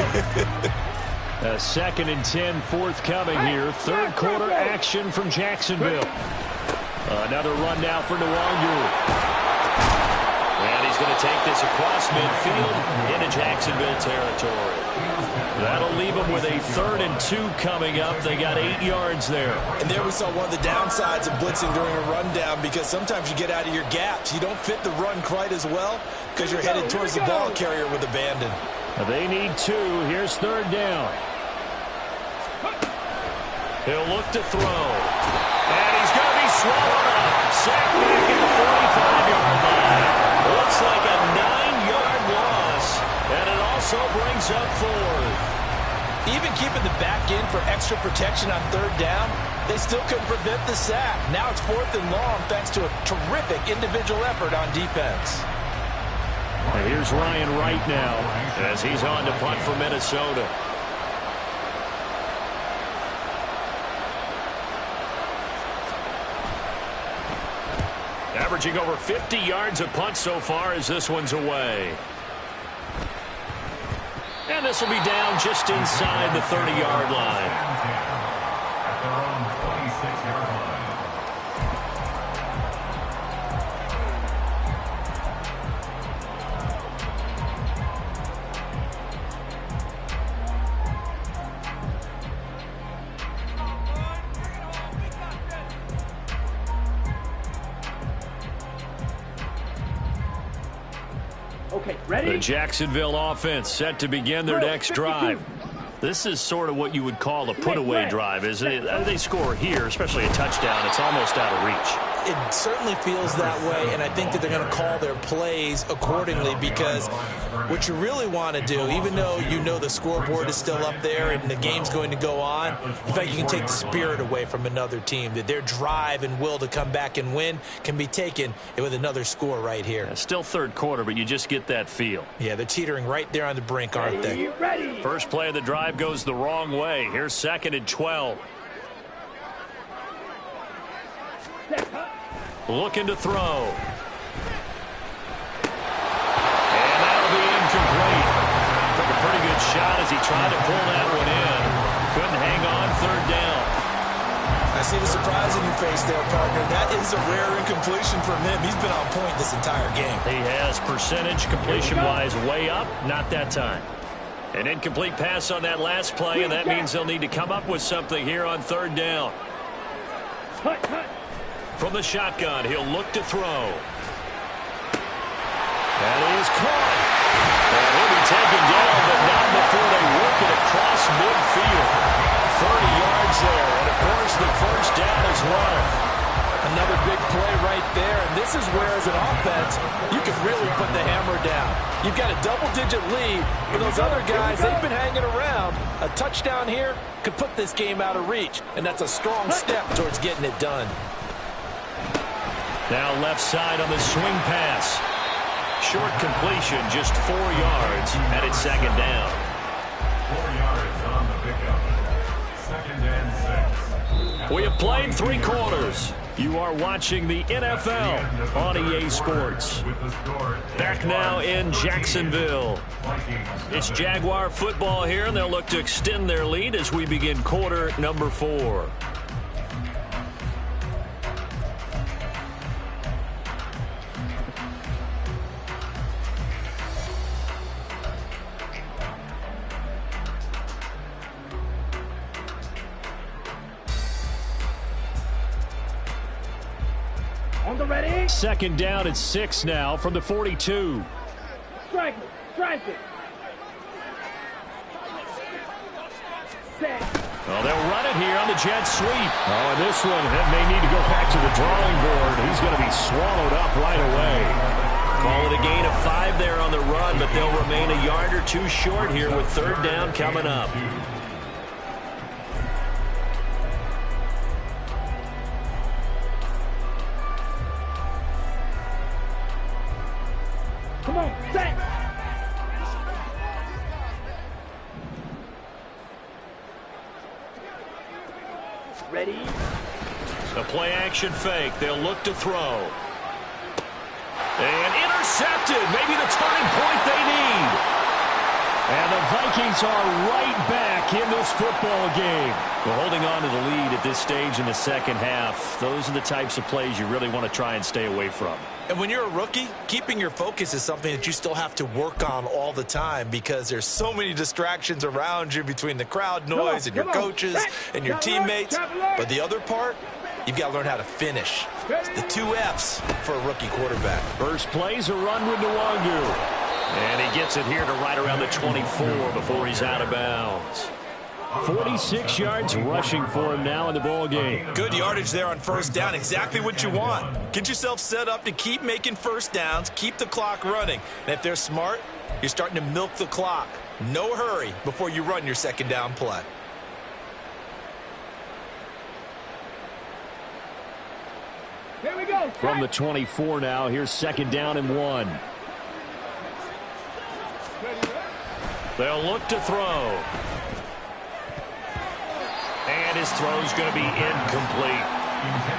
2nd and 10 forthcoming here. Third quarter action from Jacksonville. Another run now for Nwangu. And he's going to take this across midfield into Jacksonville territory. That'll leave them with a 3rd and 2 coming up. They got 8 yards there. And there we saw one of the downsides of blitzing during a rundown, because sometimes you get out of your gaps. You don't fit the run quite as well because you're headed towards the ball carrier with abandon. They need 2. Here's 3rd down. He'll look to throw. And he's going to be swallowed up. Sacked back at the 45-yard line. Looks like a 9-yard loss. And it also brings up 4th. Even keeping the back in for extra protection on 3rd down, they still couldn't prevent the sack. Now it's 4th and long thanks to a terrific individual effort on defense. And here's Ryan Wright now as he's on to punt for Minnesota. Averaging over 50 yards a punt so far as this one's away. And this will be down just inside the 30-yard line. At their own 26-yard line. Okay, ready? The Jacksonville offense set to begin their next drive. This is sort of what you would call a put-away drive, isn't it? They score here, especially a touchdown. It's almost out of reach. It certainly feels that way, and I think that they're going to call their plays accordingly, because what you really want to do, even though you know the scoreboard is still up there and the game's going to go on, in fact, you can take the spirit away from another team, that their drive and will to come back and win can be taken with another score right here. Still 3rd quarter, but you just get that feel. Yeah, they're teetering right there on the brink, aren't they? Ready? First play of the drive goes the wrong way. Here's 2nd and 12. Looking to throw. And that'll be incomplete. Took a pretty good shot as he tried to pull that one in. Couldn't hang on 3rd down. I see the surprise in your face there, partner. That is a rare incompletion from him. He's been on point this entire game. He has percentage completion-wise way up. Not that time. An incomplete pass on that last play, and that means they'll need to come up with something here on 3rd down. From the shotgun, he'll look to throw. That is caught. And he'll be taken down, but not before they work it across midfield. 30 yards there, and of course the first down as well. Another big play right there, and this is where, as an offense, you can really put the hammer down. You've got a double-digit lead, but those other guys, they've been hanging around. A touchdown here could put this game out of reach, and that's a strong step towards getting it done. Now left side on the swing pass. Short completion, just 4 yards, and it's 2nd down. 4 yards on the pickup. 2nd and 6. We have played 3 quarters. You are watching the NFL on EA Sports. Back now in Jacksonville. It's Jaguar football here, and they'll look to extend their lead as we begin quarter number 4. On the ready? 2nd down at 6 now from the 42. Strike it. Strike it. Set. Well, they'll run it here on the jet sweep. Oh, and this one may need to go back to the drawing board. He's going to be swallowed up right away. Call it a gain of 5 there on the run, but they'll remain a yard or 2 short here with 3rd down coming up. Come on, set. play-action fake. They'll look to throw. And intercepted. Maybe the turning point they need. And the Vikings are right back in this football game. We're holding on to the lead at this stage in the second half. Those are the types of plays you really want to try and stay away from. And when you're a rookie, keeping your focus is something that you still have to work on all the time because there's so many distractions around you between the crowd noise and your coaches and your teammates. But the other part, you've got to learn how to finish. It's the 2 F's for a rookie quarterback. First play's a run with Nwangu. And he gets it here to right around the 24 before he's out of bounds. 46 yards rushing for him now in the ball game. Good yardage there on first down. Exactly what you want. Get yourself set up to keep making first downs, keep the clock running. And if they're smart, you're starting to milk the clock. No hurry before you run your second down play. Here we go. From the 24 now, here's second down and 1. They'll look to throw. And his throw's going to be incomplete.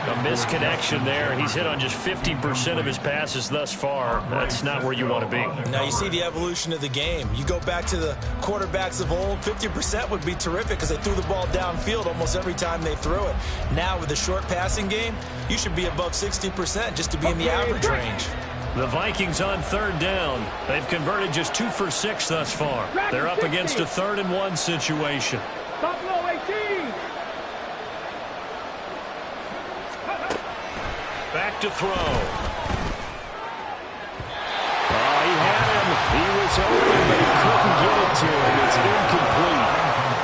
A misconnection there. He's hit on just 50% of his passes thus far. That's not where you want to be. Now you see the evolution of the game. You go back to the quarterbacks of old, 50% would be terrific because they threw the ball downfield almost every time they threw it. Now with the short passing game, you should be above 60% just to be in the average range. The Vikings on third down. They've converted just 2 for 6 thus far. They're up against a 3rd and 1 situation. Top low 18. Back to throw. Oh, he had him. He was open, but he couldn't get it to him. It's incomplete.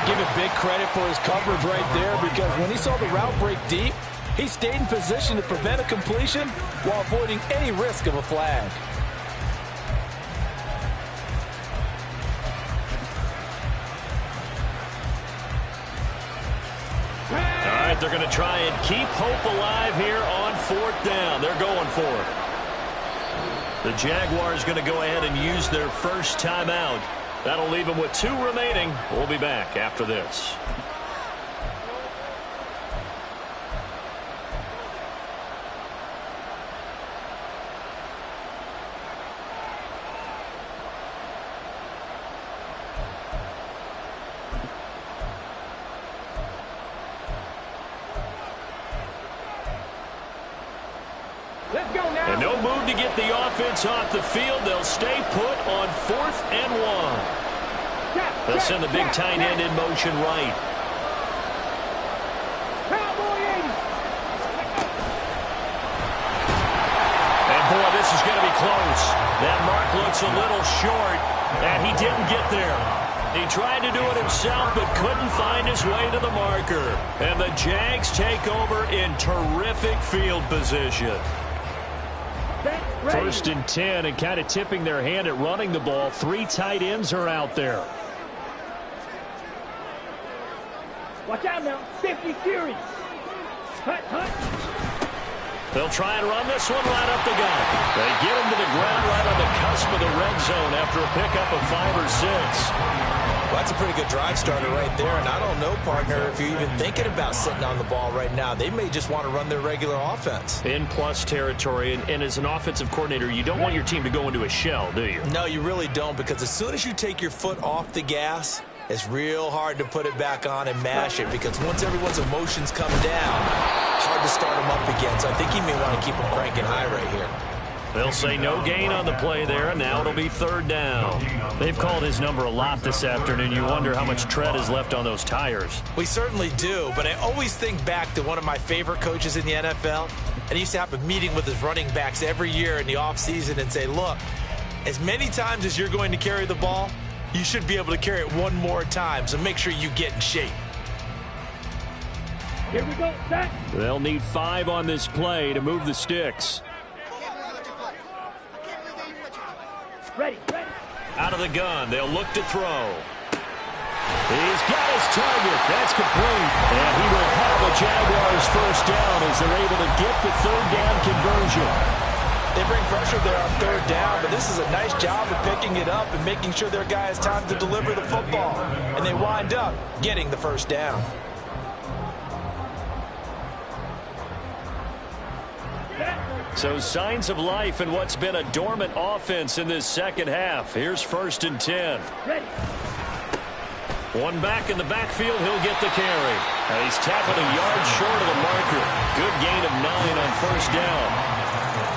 Give it big credit for his coverage right there because when he saw the route break deep, he stayed in position to prevent a completion while avoiding any risk of a flag. All right, they're going to try and keep hope alive here on 4th down. They're going for it. The Jaguars going to go ahead and use their first timeout. That'll leave them with 2 remaining. We'll be back after this. And no move to get the offense off the field. They'll stay put on 4th and 1. They'll send the big tight end in motion right. And boy, this is going to be close. That mark looks a little short, and he didn't get there. He tried to do it himself, but couldn't find his way to the marker. And the Jags take over in terrific field position. 1st and 10, and kind of tipping their hand at running the ball. 3 tight ends are out there. Watch out now. 50 series. Hut. They'll try and run this one right up the gut. They get him to the ground right on the cusp of the red zone after a pickup of 5 or 6. Well, that's a pretty good drive starter right there. And I don't know, partner, if you're even thinking about sitting on the ball right now. They may just want to run their regular offense. In plus territory, and as an offensive coordinator, you don't want your team to go into a shell, do you? No, you really don't, because as soon as you take your foot off the gas, it's real hard to put it back on and mash it, because once everyone's emotions come down, hard to start them up again. So I think he may want to keep them cranking high right here. They'll say no gain on the play there, and now it'll be 3rd down. They've called his number a lot this afternoon. You wonder how much tread is left on those tires. We certainly do, but I always think back to one of my favorite coaches in the NFL, and he used to have a meeting with his running backs every year in the offseason and say, look, as many times as you're going to carry the ball, you should be able to carry it one more time, so make sure you get in shape. Here we go, set. They'll need 5 on this play to move the sticks. Ready. Out of the gun, they'll look to throw. He's got his target. That's complete. And he will have a Jaguars first down as they're able to get the 3rd down conversion. They bring pressure there on 3rd down, but this is a nice job of picking it up and making sure their guy has time to deliver the football. And they wind up getting the first down. So signs of life in what's been a dormant offense in this second half. Here's 1st and 10. Ready. One back in the backfield, he'll get the carry. And he's tackled a yard short of the marker. Good gain of 9 on 1st down.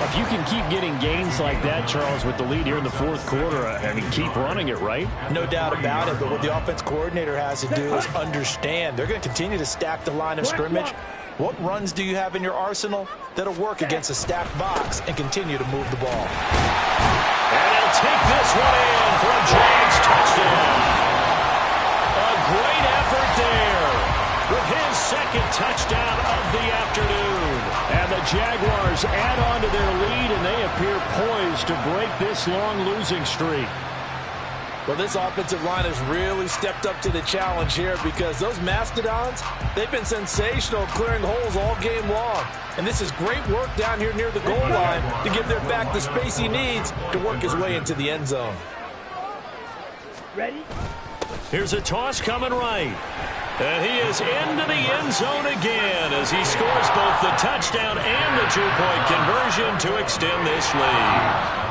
If you can keep getting gains like that, Charles, with the lead here in the 4th quarter, I mean, keep running it, right? No doubt about it, but what the offense coordinator has to do is understand. They're going to continue to stack the line of scrimmage. What runs do you have in your arsenal that'll work against a stacked box and continue to move the ball? And he'll take this one in for a Jags touchdown. A great effort there with his 2nd touchdown of the afternoon. And the Jaguars add on to their lead, and they appear poised to break this long losing streak. Well, this offensive line has really stepped up to the challenge here because those Mastodons, they've been sensational clearing holes all game long. And this is great work down here near the goal line to give their back the space he needs to work his way into the end zone. Ready? Here's a toss coming right. And he is into the end zone again as he scores both the touchdown and the 2-point conversion to extend this lead.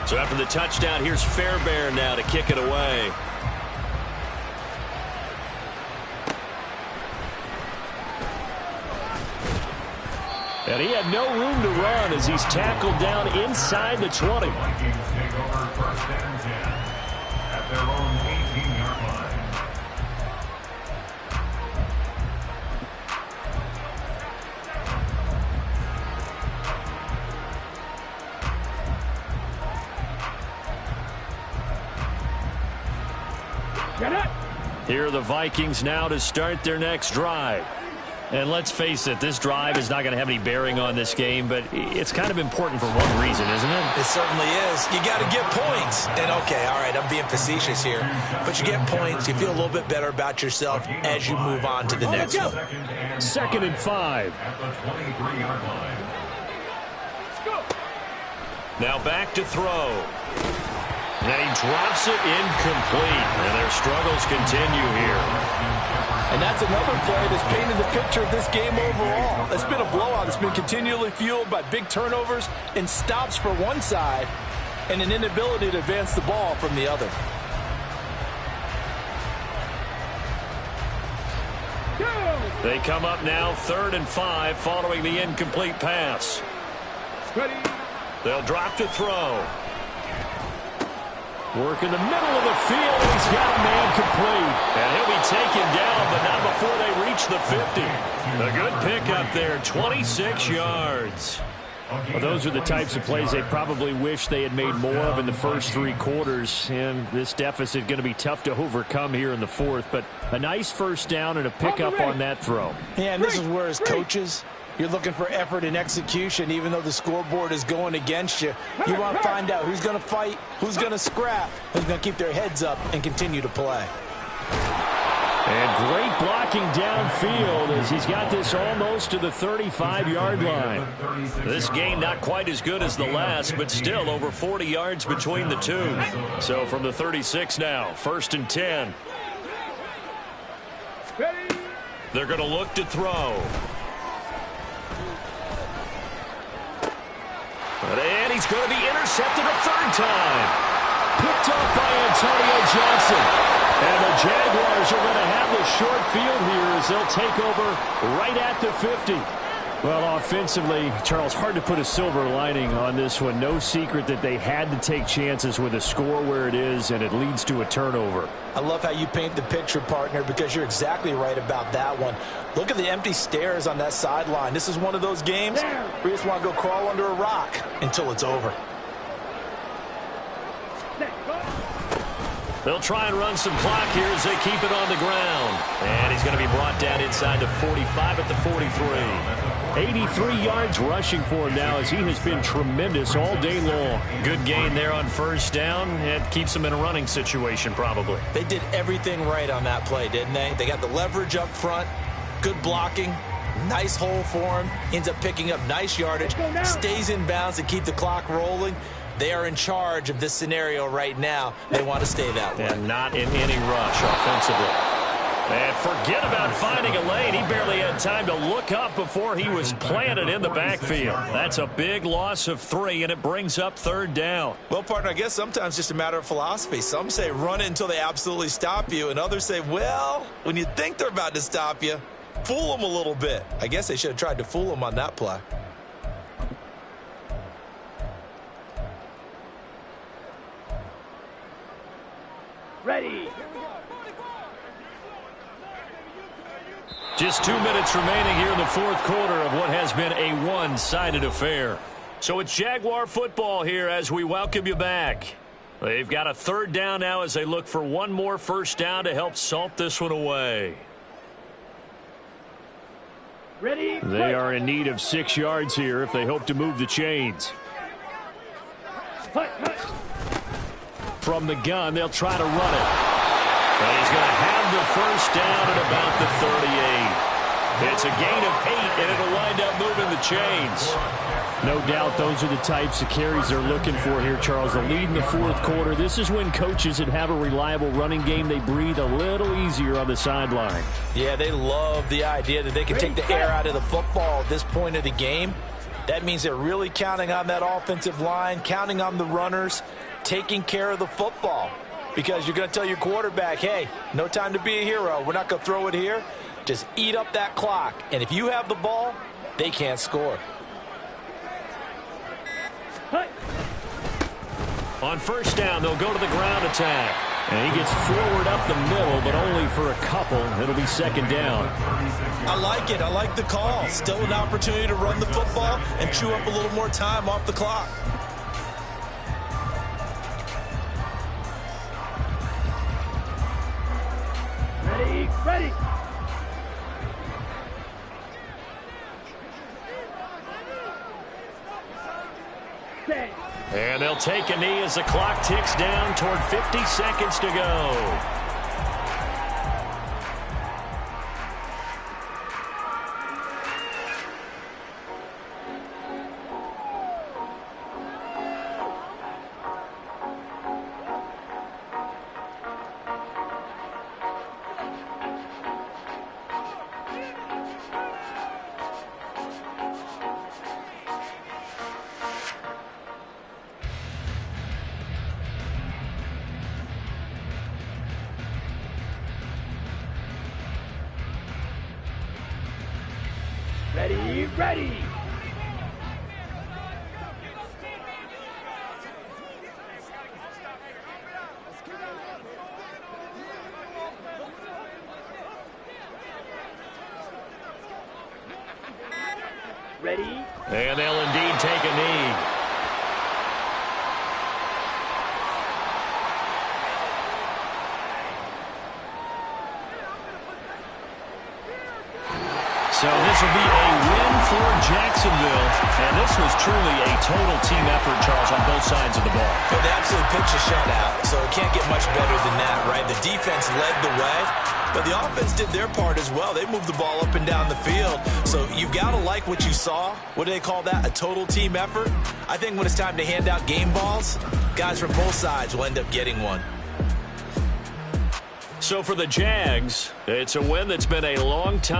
So after the touchdown, here's Fairbairn now to kick it away. And he had no room to run as he's tackled down inside the 20. Vikings take over 1st and 10 at their own 18-yard line. Get it. Here are the Vikings now to start their next drive. And let's face it, this drive is not going to have any bearing on this game, but it's kind of important for one reason, isn't it? It certainly is. You got to get points. And, okay, all right, I'm being facetious here. But you get points, you feel a little bit better about yourself as you move on to the next one. 2nd and 5. At the 23-yard line. Now back to throw. And he drops it incomplete. And their struggles continue here. And that's another play that's painted the picture of this game overall. It's been a blowout. It's been continually fueled by big turnovers and stops for one side and an inability to advance the ball from the other. They come up now 3rd and 5 following the incomplete pass. They'll drop to throw. Work in the middle of the field. He's got man complete. And he'll be taken down, but not before they reach the 50. A good pickup there, 26 yards. Well, those are the types of plays they probably wish they had made more of in the first 3 quarters. And this deficit going to be tough to overcome here in the 4th. But a nice 1st down and a pickup on that throw. Yeah, and this is where as coaches, you're looking for effort and execution, even though the scoreboard is going against you. You want to find out who's going to fight, who's going to scrap, who's going to keep their heads up and continue to play. And great blocking downfield as he's got this almost to the 35-yard line. This game not quite as good as the last, but still over 40 yards between the two. So from the 36 now, 1st and 10. They're going to look to throw. And he's going to be intercepted a 3rd time. Picked up by Antonio Johnson. And the Jaguars are going to have the short field here as they'll take over right at the 50. Well, offensively, Charles, hard to put a silver lining on this one. No secret that they had to take chances with a score where it is, and it leads to a turnover. I love how you paint the picture, partner, because you're exactly right about that one. Look at the empty stares on that sideline. This is one of those games where you just want to go crawl under a rock until it's over. They'll try and run some clock here as they keep it on the ground. And he's going to be brought down inside the 45 at the 43. 83 yards rushing for him now as he has been tremendous all day long. Good gain there on 1st down. It keeps him in a running situation probably. They did everything right on that play, didn't they? They got the leverage up front, good blocking, Nice hole for him. Ends up picking up nice yardage. Stays in bounds to keep the clock rolling. They are in charge of this scenario right now. They want to stay that way. And not in any rush offensively. And forget about finding a lane. He barely had time to look up before he was planted in the backfield. That's a big loss of 3, and it brings up 3rd down. Well, partner, I guess sometimes it's just a matter of philosophy. Some say run it until they absolutely stop you, and others say, well, when you think they're about to stop you, fool them a little bit. I guess they should have tried to fool them on that play. Ready. Just 2 minutes remaining here in the 4th quarter of what has been a one-sided affair. So it's Jaguar football here as we welcome you back. They've got a 3rd down now as they look for one more first down to help salt this one away. Ready. They are in need of 6 yards here if they hope to move the chains. From the gun, they'll try to run it. And he's going to have the first down at about the 38. It's a gain of 8, and it'll wind up moving the chains. No doubt those are the types of carries they're looking for here, Charles. The lead in the 4th quarter. This is when coaches that have a reliable running game, they breathe a little easier on the sideline. Yeah, they love the idea that they can take the air out of the football at this point of the game. That means they're really counting on that offensive line, counting on the runners, taking care of the football. Because you're going to tell your quarterback, hey, no time to be a hero. We're not going to throw it here. Just eat up that clock. And if you have the ball, they can't score. On first down, they'll go to the ground attack. And he gets forward up the middle, but only for a couple. It'll be 2nd down. I like it. I like the call. Still an opportunity to run the football and chew up a little more time off the clock. Ready. Ready. Set. And they'll take a knee as the clock ticks down toward 50 seconds to go. Ready. Ready. Ready. And they'll indeed take a knee. So this will be a win for Jacksonville. And this was truly a total team effort, Charles, on both sides of the ball. Well, they absolutely pitched a shutout, so it can't get much better than that, right? The defense led the way, but the offense did their part as well. They moved the ball up and down the field. So you've got to like what you saw. What do they call that? A total team effort? I think when it's time to hand out game balls, guys from both sides will end up getting one. So for the Jags, it's a win that's been a long time